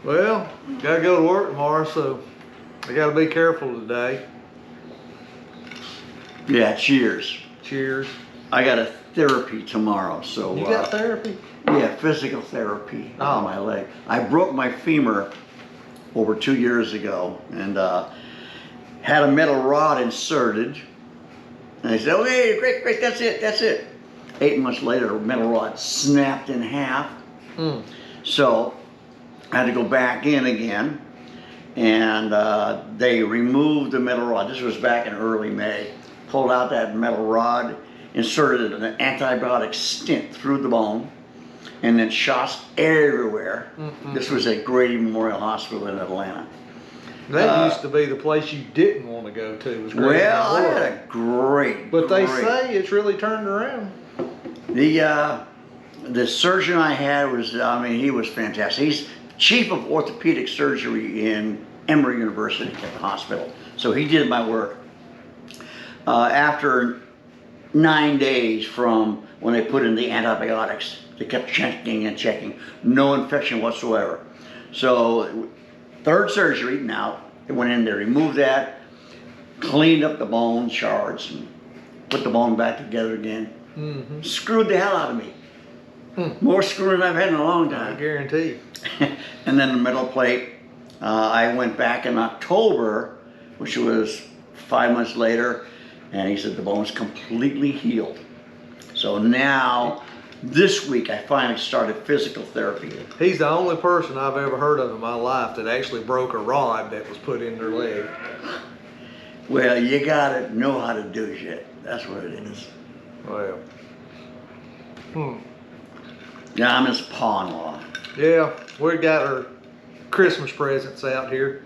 Well, gotta go to work tomorrow, so I gotta be careful today. Yeah, cheers. Cheers. I got a therapy tomorrow, so. You got therapy? Yeah, physical therapy Oh. on my leg. I broke my femur over 2 years ago and had a metal rod inserted. And I said, okay, great, that's it. 8 months later, the metal rod snapped in half. So I had to go back in again, and they removed the metal rod. This was back in early May. Pulled out that metal rod, inserted an antibiotic stent through the bone, and then shots everywhere. This was at Grady Memorial Hospital in Atlanta. That used to be the place you didn't want to go to. Was Grady Well, I Memorial. had a great. But they say it's really turned around. The surgeon I had was, I mean, he was fantastic. He's chief of orthopedic surgery in Emory University at the hospital. So he did my work. After 9 days from when they put in the antibiotics, they kept checking and checking. No infection whatsoever. So third surgery, now they went in there, removed that, cleaned up the bone shards, and put the bone back together again. Screwed the hell out of me. More screwing than I've had in a long time. I guarantee. And then the metal plate, I went back in October, which was 5 months later, and he said the bone's completely healed. So now, this week, I finally started physical therapy. He's the only person I've ever heard of in my life that actually broke a rod that was put in their leg. Well, you gotta know how to do shit. That's what it is. Well. Yeah, I'm his pawn-in-law. Yeah, we got our Christmas presents out here.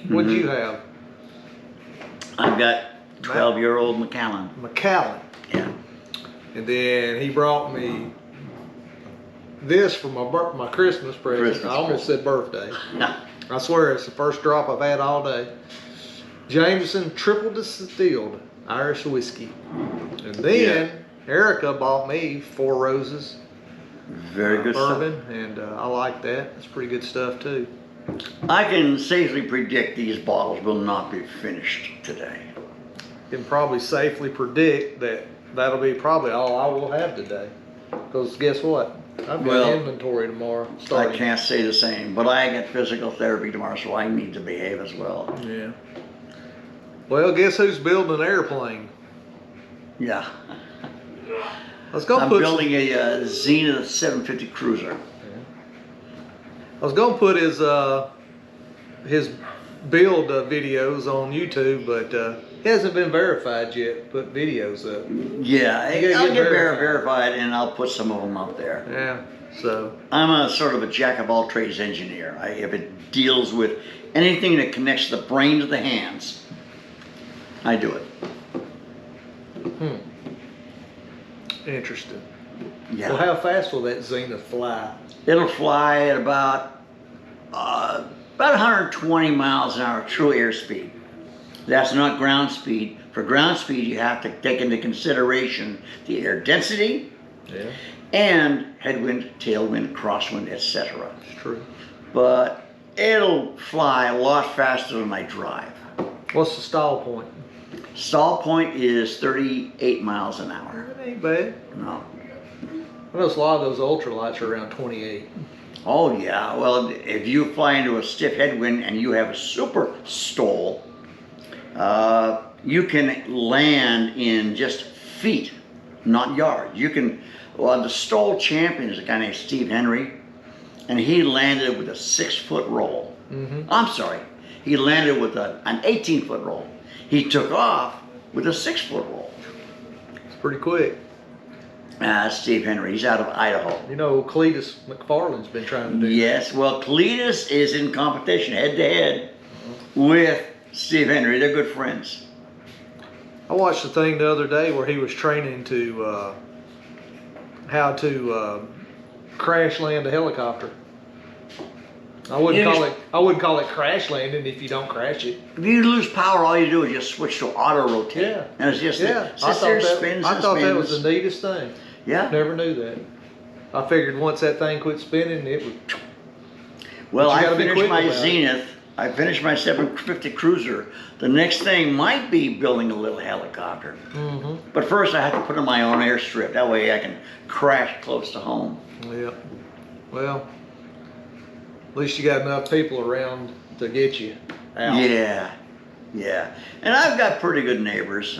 What'd you have? I've got 12-year-old McAllen. McAllen. Yeah. And then he brought me this for my Christmas present. I almost said birthday. I swear it's the first drop I've had all day. Jameson triple distilled Irish whiskey. And then Erica bought me 4 Roses. Very good bourbon, stuff. and I like that. It's pretty good stuff too. I can safely predict these bottles will not be finished today. Can probably safely predict that that'll be probably all I will have today. Because guess what? I've got inventory tomorrow. Starting. I can't say the same, but I get physical therapy tomorrow, so I need to behave as well. Yeah. Well, guess who's building an airplane? Yeah. Let's go. I'm building a Zenith 750 cruiser. I was gonna put his build videos on YouTube, but he hasn't been verified yet. Put videos up. Yeah, I'll get verified, and I'll put some of them up there. Yeah. So I'm a sort of a jack of all trades engineer. If it deals with anything that connects the brain to the hands, I do it. Interesting. Yeah. Well, how fast will that Zenith fly? It'll fly at about 120 miles an hour true airspeed. That's not ground speed. For ground speed, you have to take into consideration the air density and headwind, tailwind, crosswind, etc. It's true. But it'll fly a lot faster than I drive. What's the stall point? Stall point is 38 miles an hour. That ain't bad. No. I notice a lot of those ultralights are around 28. Oh yeah, well if you fly into a stiff headwind and you have a super stall, you can land in just feet, not yards. You can, well the stall champion is a guy named Steve Henry, and he landed with a 6-foot roll. I'm sorry, he landed with an 18-foot roll. He took off with a 6-foot roll. It's pretty quick. Steve Henry, he's out of Idaho. You know, Cletus McFarland's been trying to do Yes, well, Cletus is in competition head-to-head with Steve Henry. They're good friends. I watched the thing the other day where he was training to how to crash land a helicopter. I wouldn't call it crash landing if you don't crash it. If you lose power, all you do is just switch to auto rotate. Yeah. And it's just I thought that was the neatest thing. Yeah. Never knew that. I figured once that thing quit spinning, it would. Well, But you I gotta be finished quick my about it. Zenith. I finished my 750 Cruiser. The next thing might be building a little helicopter. Mm-hmm. But first I have to put in my own airstrip. That way I can crash close to home. Yeah. Well, at least you got enough people around to get you out. Yeah, yeah. And I've got pretty good neighbors.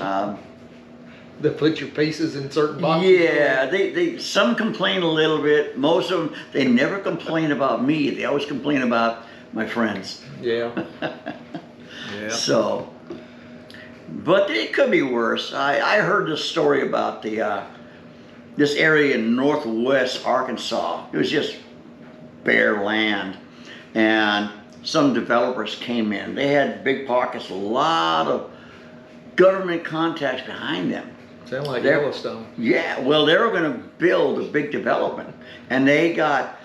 To put your pieces in certain boxes. Yeah, they some complain a little bit. Most of them, they never complain about me. They always complain about my friends. Yeah. Yeah. So, but it could be worse. I heard this story about this area in northwest Arkansas. It was just bare land, and some developers came in. They had big pockets, a lot of government contacts behind them. Sound like Yellowstone. Yeah, well, they were going to build a big development, and they got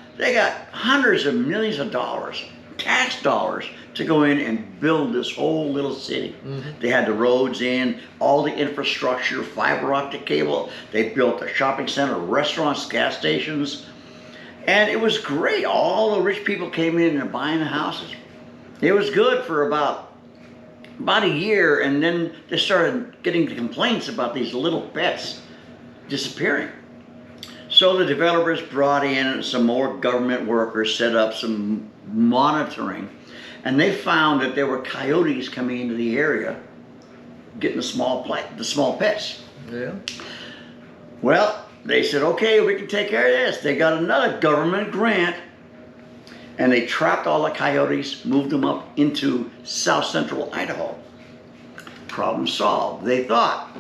hundreds of millions of dollars, tax dollars, to go in and build this whole little city. Mm-hmm. They had the roads in, all the infrastructure, fiber optic cable. They built a shopping center, restaurants, gas stations, and it was great. All the rich people came in and they're buying the houses. It was good for about a year, and then they started getting the complaints about these little pets disappearing. So the developers brought in some more government workers, set up some monitoring, and they found that there were coyotes coming into the area, getting the small pets. Yeah. Well, they said, okay, we can take care of this. They got another government grant, and they trapped all the coyotes, moved them up into south central Idaho. Problem solved, they thought.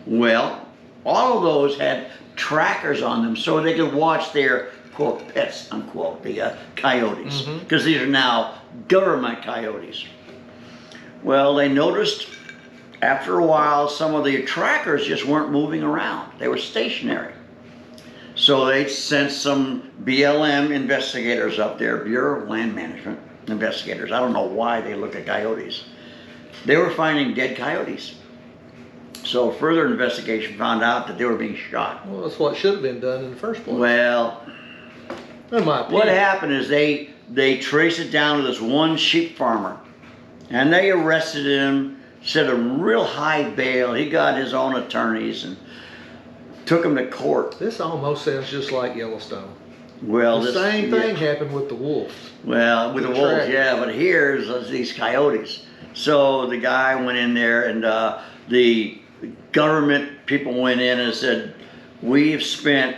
Well, all of those had trackers on them so they could watch their, quote, pets, unquote, the coyotes, because these are now government coyotes. Well, they noticed after a while some of the trackers just weren't moving around. They were stationary. So they sent some BLM investigators up there, Bureau of Land Management investigators. I don't know why they looked at coyotes. They were finding dead coyotes. So further investigation found out that they were being shot. Well, that's what should have been done in the first place. Well, in my opinion. what happened is they traced it down to this one sheep farmer, and they arrested him, set a real high bail. He got his own attorneys and took him to court. This almost sounds just like Yellowstone. Well, The same thing happened with the wolves. Well, with the wolves, track. yeah, but here's these coyotes. So the guy went in there, and the government people went in and said, we've spent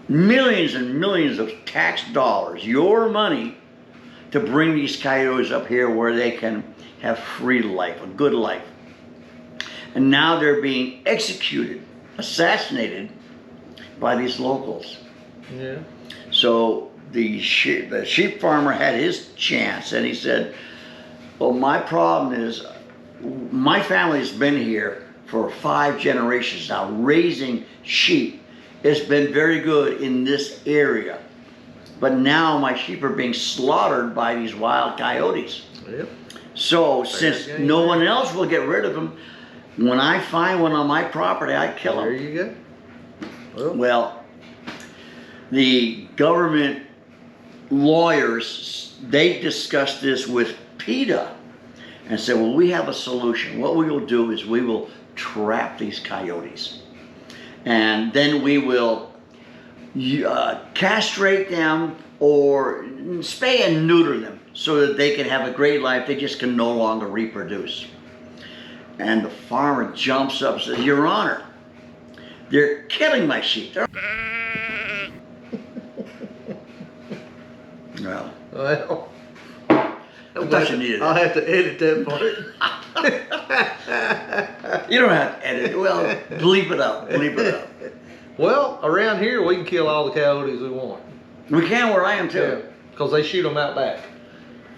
millions and millions of tax dollars, your money, to bring these coyotes up here where they can have free life, a good life. And now they're being executed, assassinated by these locals. Yeah. So the sheep farmer had his chance, and he said, well, my problem is my family's been here for 5 generations now raising sheep. It's been very good in this area, but now my sheep are being slaughtered by these wild coyotes. Yep. So since no one else will get rid of them, when I find one on my property, I kill them. There you go. Well, the government lawyers, they discussed this with PETA and said, well, we have a solution. What we will do is we will trap these coyotes, and then we will castrate them or spay and neuter them so that they can have a great life. They just can no longer reproduce. And the farmer jumps up and says, Your Honor, they're killing my sheep. Well, I thought you needed I'll that. have to edit that part. You don't have to edit it. Well, bleep it up. Bleep it up. Well, around here we can kill all the coyotes we want. We can where I am too. Yeah, because they shoot them out back.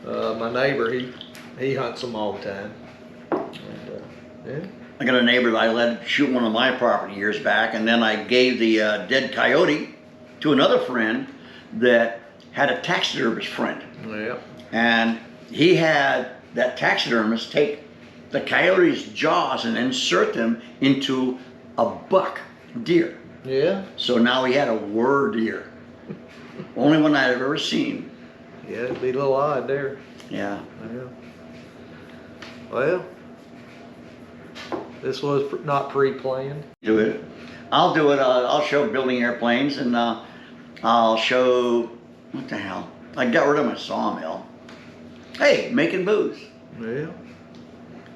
My neighbor, he hunts them all the time. And, yeah. I got a neighbor that I let shoot one on my property years back, and then I gave the dead coyote to another friend that had a taxidermist friend. Yeah. And he had that taxidermist take the coyote's jaws and insert them into a buck deer. Yeah. So now he had a were deer. Only one I've ever seen. Yeah, it'd be a little odd there. Yeah. Yeah. Well, this was not pre-planned. Do it. I'll do it. I'll show building airplanes, and I'll show, what the hell? I got rid of my sawmill. Hey, making booze. Yeah.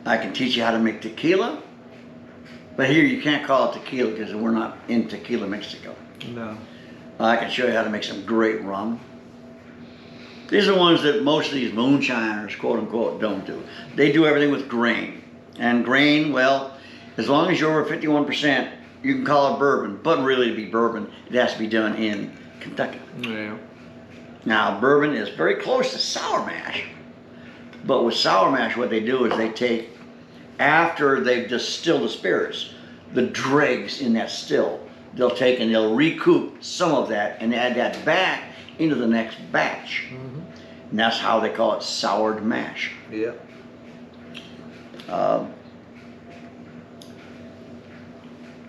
I can teach you how to make tequila, but here you can't call it tequila because we're not in Tequila, Mexico. No. I can show you how to make some great rum. These are ones that most of these moonshiners, quote unquote, don't do. They do everything with grain. And grain, well, as long as you're over 51%, you can call it bourbon. But really, to be bourbon, it has to be done in Kentucky. Yeah. Now, bourbon is very close to sour mash. But with sour mash, what they do is they take, after they've distilled the spirits, the dregs in that still, they'll take and they'll recoup some of that and add that back into the next batch. Mm-hmm. And that's how they call it soured mash. Yeah.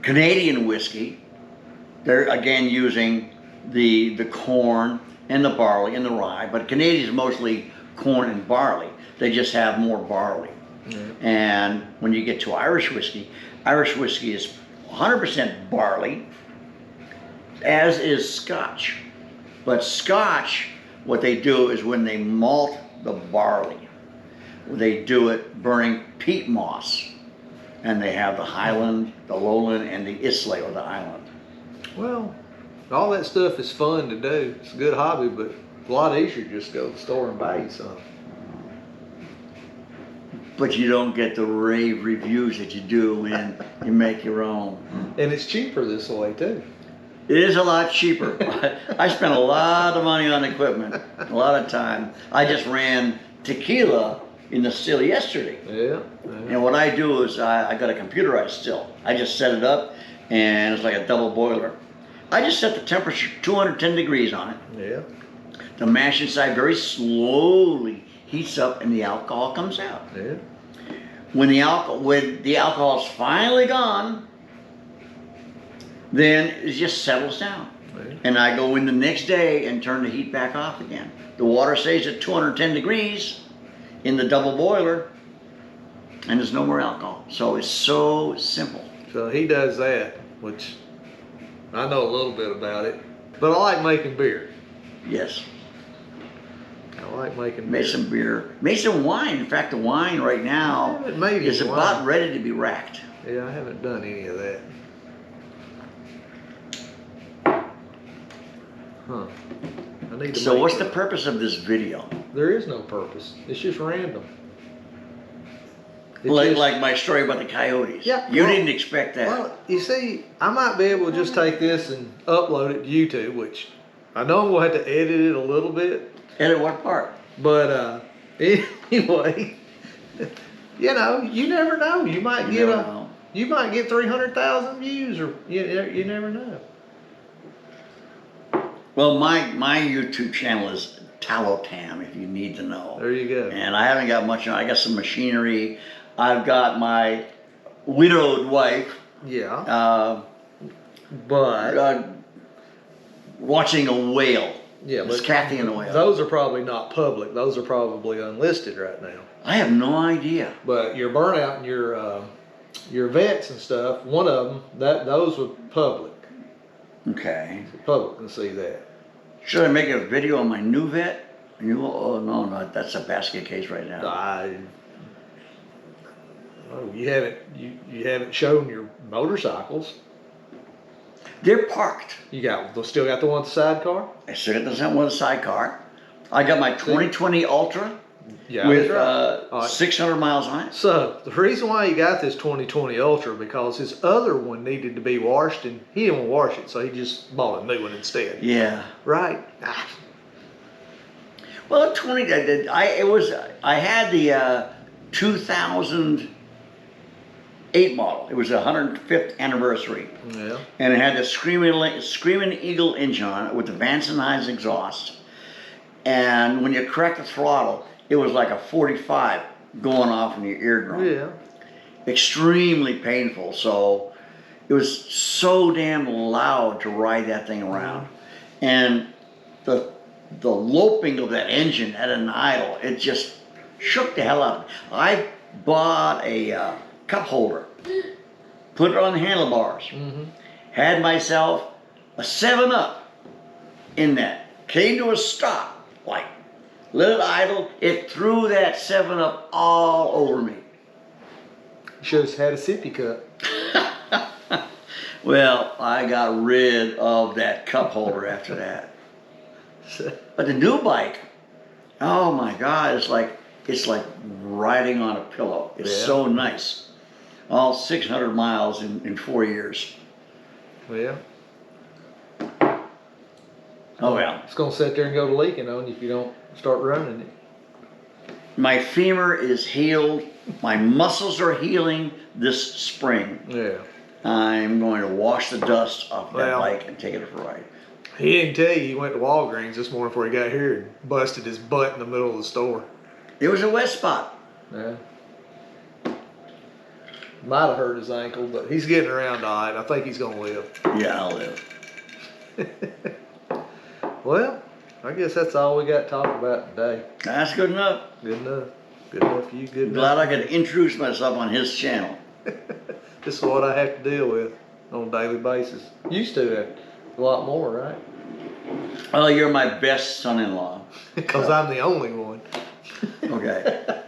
Canadian whiskey, they're again using the corn and the barley and the rye, but Canadian is mostly corn and barley. They just have more barley. Yeah. And when you get to Irish whiskey is 100% barley, as is Scotch. But Scotch, what they do is when they malt the barley, they do it burning peat moss. And they have the Highland, the Lowland, and the Islay, or the Island. Well, all that stuff is fun to do. It's a good hobby, but a lot easier to just go to the store and buy you some. But you don't get the rave reviews that you do when you make your own. And it's cheaper this way too. It is a lot cheaper. I spent a lot of money on equipment, a lot of time. I just ran tequila in the still yesterday. Yeah. And what I do is I got a computerized still. I just set it up, and it's like a double boiler. I just set the temperature 210 degrees on it. Yeah. The mash inside very slowly heats up, and the alcohol comes out. Yeah. When the alcohol is finally gone, then it just settles down. Yeah. And I go in the next day and turn the heat back off again. The water stays at 210 degrees in the double boiler, and there's no more alcohol. So it's so simple. So he does that, which I know a little bit about it. But I like making beer. Yes. I like making beer. Made some beer. Made some wine. In fact, the wine right now I haven't made is any about wine. ready to be racked. Yeah, I haven't done any of that. Huh. I need to So make what's that. the purpose of this video? There is no purpose. It's just random. It's Like, just- like my story about the coyotes. Yeah, You well- didn't expect that. Well, you see, I might be able to just take this and upload it to YouTube, which I know I'm gonna have to edit it a little bit, Edit what part? but anyway, you know, you never know. You might You get never know. you might get 300,000 views, or you never know. Well, my YouTube channel is Tallow-Tam, if you need to know. There you go. And I haven't got much on. I got some machinery. I've got my widowed wife Yeah, but watching a whale. yeah, It's but Kathy and a whale. those are probably not public. Those are probably unlisted right now. I have no idea. But your burnout and your vets and stuff, one of them, those were public. Okay. The public can see that. Should I make a video on my new vet? Oh, no, that's a basket case right now. You haven't shown your motorcycles. They're parked. Still got the one with the sidecar? I still got the same one with a sidecar. I got my 2020 Ultra Yeah, with that's right. All right. 600 miles on it. So the reason why he got this 2020 Ultra, because his other one needed to be washed, and he didn't want to wash it, so he just bought a new one instead. Yeah. Right? Well, I had the 2008 model. It was the 105th anniversary. Yeah. And it had the Screaming Eagle engine on it with the Vance and Hines exhaust. And when you cracked the throttle, it was like a 45 going off in your eardrum. Yeah. Extremely painful. So it was so damn loud to ride that thing around. And the the loping of that engine at an idle, it just shook the hell out of me. I bought a cup holder, put it on the handlebars, had myself a 7-Up in that, came to a stop, like, let it idle, it threw that 7-Up all over me. You should have had a sippy cup. Well, I got rid of that cup holder after that. But the new bike, oh my God, it's like riding on a pillow. It's so nice. All 600 miles in 4 years. Yeah. Oh well. It's gonna sit there and go to leaking on you if you don't start running it. My femur is healed. My muscles are healing this spring. Yeah. I'm going to wash the dust off that bike and take it for a ride. He didn't tell you he went to Walgreens this morning before he got here and busted his butt in the middle of the store. It was a wet spot. Yeah. Might have hurt his ankle, but he's getting around all right. I think he's gonna live. Yeah, I'll live. Well, I guess that's all we got to talk about today. That's good enough. Good enough. Good enough for you. Good enough. Glad I could introduce myself on his channel. This is what I have to deal with on a daily basis. Used to have a lot more, right? Oh, you're my best son-in-law. Because I'm the only one. Okay.